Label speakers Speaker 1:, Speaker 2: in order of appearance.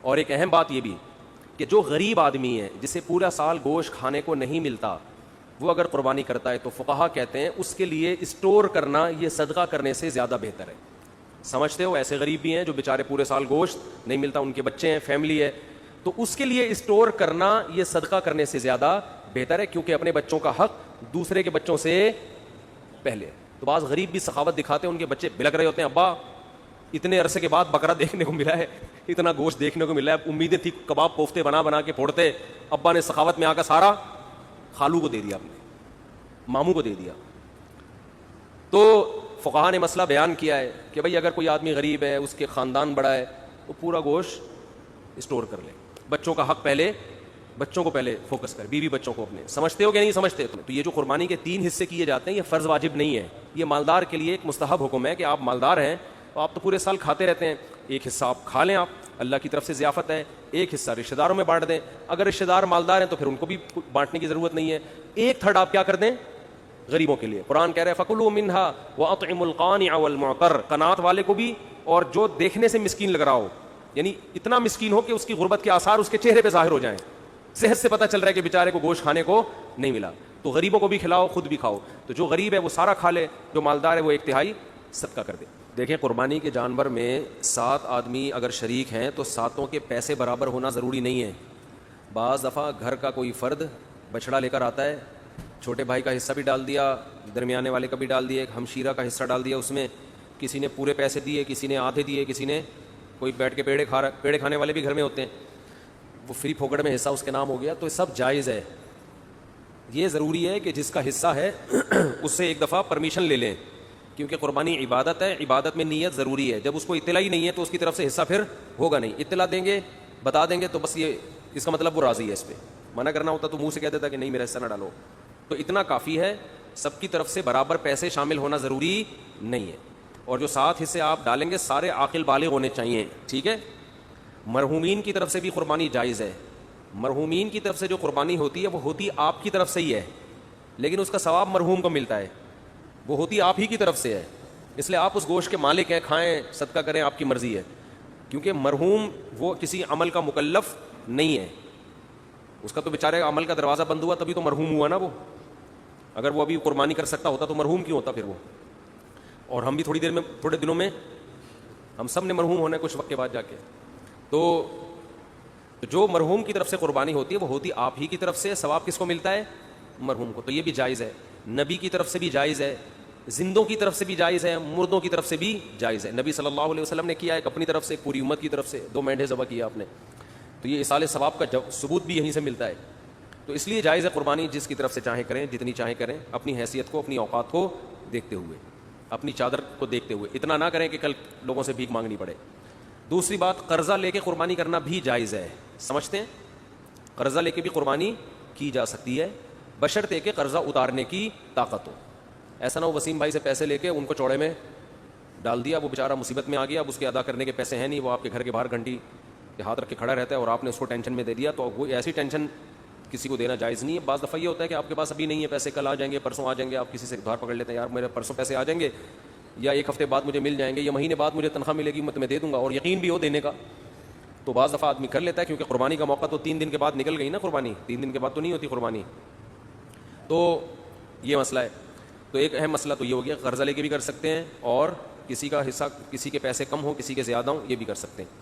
Speaker 1: اور ایک اہم بات یہ بھی کہ جو غریب آدمی ہے جسے پورا سال گوشت کھانے کو نہیں ملتا، وہ اگر قربانی کرتا ہے تو فقہا کہتے ہیں اس کے لیے اسٹور کرنا یہ صدقہ کرنے سے زیادہ بہتر ہے. سمجھتے ہو ایسے غریب بھی ہیں جو بیچارے پورے سال گوشت نہیں ملتا، ان کے بچے ہیں، فیملی ہے، تو اس کے لیے اسٹور کرنا یہ صدقہ کرنے سے زیادہ بہتر ہے، کیونکہ اپنے بچوں کا حق دوسرے کے بچوں سے پہلے. تو بعض غریب بھی سخاوت دکھاتے ہیں، ان کے بچے بلک رہے ہوتے ہیں، ابا اتنے عرصے کے بعد بکرا دیکھنے کو ملا ہے، اتنا گوشت دیکھنے کو ملا ہے، امیدیں تھی کباب کوفتے بنا بنا کے پھوڑتے، ابا نے سخاوت میں آ کر سارا خالو کو دے دیا، اپنے ماموں کو دے دیا. تو فقہا نے مسئلہ بیان کیا ہے کہ بھئی اگر کوئی آدمی غریب ہے، اس کے خاندان بڑا ہے، وہ پورا گوشت اسٹور کر لے، بچوں کا حق پہلے، بچوں کو پہلے فوکس کر، بیوی بچوں کو اپنے. سمجھتے ہو کہ نہیں سمجھتے؟ تو یہ جو قربانی کے 3 حصے کیے جاتے ہیں یہ فرض واجب نہیں ہے، یہ مالدار کے لیے ایک مستحب حکم ہے کہ آپ مالدار ہیں تو آپ تو پورے سال کھاتے رہتے ہیں، ایک حصہ آپ کھا لیں، آپ اللہ کی طرف سے ضیافت ہے، ایک حصہ رشتہ داروں میں بانٹ دیں. اگر رشتہ دار مالدار ہیں تو پھر ان کو بھی بانٹنے کی ضرورت نہیں ہے، 1/3 آپ کیا کر دیں غریبوں کے لیے. قرآن کہہ رہے ہیں فَكُلُوا مِنْهَا وَأَطْعِمُوا الْقَانِعَ وَالْمُعْتَرَّ، قناعت والے کو بھی اور جو دیکھنے سے مسکین لگ رہا ہو، یعنی اتنا مسکین ہو کہ اس کی غربت کے آثار اس کے چہرے پہ ظاہر ہو جائیں، صحت سے پتہ چل رہا ہے کہ بیچارے کو گوشت کھانے کو نہیں ملا، تو غریبوں کو بھی کھلاؤ، خود بھی کھاؤ. تو جو غریب ہے وہ سارا کھا لے، جو مالدار ہے وہ 1/3 صدقہ کر دے. دیکھیں قربانی کے جانور میں 7 آدمی اگر شریک ہیں تو 7 کے پیسے برابر ہونا ضروری نہیں ہے. بعض دفعہ گھر کا کوئی فرد بچڑا لے کر آتا ہے، چھوٹے بھائی کا حصہ بھی ڈال دیا، درمیانے والے کا بھی ڈال دیا، ایک ہمشیرہ کا حصہ ڈال دیا، اس میں کسی نے پورے پیسے دیے، کسی نے آدھے دیے، کسی نے کوئی بیٹھ کے پیڑے کھانے والے بھی گھر میں ہوتے ہیں، وہ فری پھوکڑ میں حصہ اس کے نام ہو گیا. تو یہ سب جائز ہے. یہ ضروری ہے کہ جس کا حصہ ہے اس سے ایک دفعہ پرمیشن لے لیں، کیونکہ قربانی عبادت ہے، عبادت میں نیت ضروری ہے. جب اس کو اطلاع ہی نہیں ہے تو اس کی طرف سے حصہ پھر ہوگا نہیں. اطلاع دیں گے، بتا دیں گے تو بس یہ اس کا مطلب وہ راضی ہے. اس پہ منع کرنا ہوتا تو منہ سے کہہ دیتا کہ نہیں میرا حصہ نہ ڈالو. تو اتنا کافی ہے، سب کی طرف سے برابر پیسے شامل ہونا ضروری نہیں ہے. اور جو 7 حصے آپ ڈالیں گے سارے عاقل بالغ ہونے چاہیے، ٹھیک ہے. مرحومین کی طرف سے بھی قربانی جائز ہے. مرحومین کی طرف سے جو قربانی ہوتی ہے وہ ہوتی آپ کی طرف سے ہی ہے، لیکن اس کا ثواب مرحوم کو ملتا ہے، وہ ہوتی آپ ہی کی طرف سے ہے. اس لیے آپ اس گوشت کے مالک ہیں، کھائیں، صدقہ کریں، آپ کی مرضی ہے. کیونکہ مرحوم وہ کسی عمل کا مکلف نہیں ہے، اس کا تو بیچارے عمل کا دروازہ بند ہوا تبھی تو مرحوم ہوا نا. وہ اگر وہ ابھی قربانی کر سکتا ہوتا تو مرحوم کیوں ہوتا پھر وہ. اور ہم بھی تھوڑی دیر میں، تھوڑے دنوں میں ہم سب نے مرحوم ہونا ہے کچھ وقت کے بعد جا کے. تو جو مرحوم کی طرف سے قربانی ہوتی ہے وہ ہوتی آپ ہی کی طرف سے، ثواب کس کو ملتا ہے؟ مرحوم کو. تو یہ بھی جائز ہے. نبی کی طرف سے بھی جائز ہے، زندوں کی طرف سے بھی جائز ہے، مردوں کی طرف سے بھی جائز ہے. نبی صلی اللہ علیہ وسلم نے کیا ایک اپنی طرف سے، ایک پوری امت کی طرف سے 2 مینڈھے ذبح کیا آپ نے. تو یہ اصال ثواب کا ثبوت بھی یہیں سے ملتا ہے. تو اس لیے جائز ہے قربانی، جس کی طرف سے چاہیں کریں، جتنی چاہیں کریں، اپنی حیثیت کو، اپنی اوقات کو دیکھتے ہوئے، اپنی چادر کو دیکھتے ہوئے. اتنا نہ کریں کہ کل لوگوں سے بھیک مانگنی پڑے. دوسری بات، قرضہ لے کے قربانی کرنا بھی جائز ہے. سمجھتے ہیں؟ قرضہ لے کے بھی قربانی کی جا سکتی ہے، بشرطے کہ قرضہ اتارنے کی طاقت ہو. ایسا نہ ہو وسیم بھائی سے پیسے لے کے ان کو چوڑے میں ڈال دیا، وہ بیچارہ مصیبت میں آ گیا، اب اس کے ادا کرنے کے پیسے ہیں نہیں، وہ آپ کے گھر کے باہر گھنٹی کے ہاتھ رکھ کے کھڑا رہتا ہے اور آپ نے اس کو ٹینشن میں دے دیا. تو وہ ایسی ٹینشن کسی کو دینا جائز نہیں ہے. بعض دفعہ یہ ہوتا ہے کہ آپ کے پاس ابھی نہیں ہے پیسے، کل آ جائیں گے، پرسوں آ جائیں گے، آپ کسی سے ادھار پکڑ لیتے ہیں، یار میرے پرسوں پیسے آ جائیں گے، یا 1 ہفتے بعد مجھے مل جائیں گے، یا مہینے بعد مجھے تنخواہ ملے گی، میں تمہیں دے دوں گا، اور یقین بھی ہو دینے کا. تو بعض دفعہ آدمی کر لیتا ہے، کیونکہ قربانی کا موقع تو 3 دن کے بعد نکل گئی نا. قربانی 3 دن کے بعد تو نہیں ہوتی قربانی. تو یہ مسئلہ ہے. تو ایک اہم مسئلہ تو یہ ہو گیا، قرضہ لے کے بھی کر سکتے ہیں، اور کسی کا حصہ، کسی کے پیسے کم ہوں، کسی کے زیادہ ہوں، یہ بھی کر سکتے ہیں.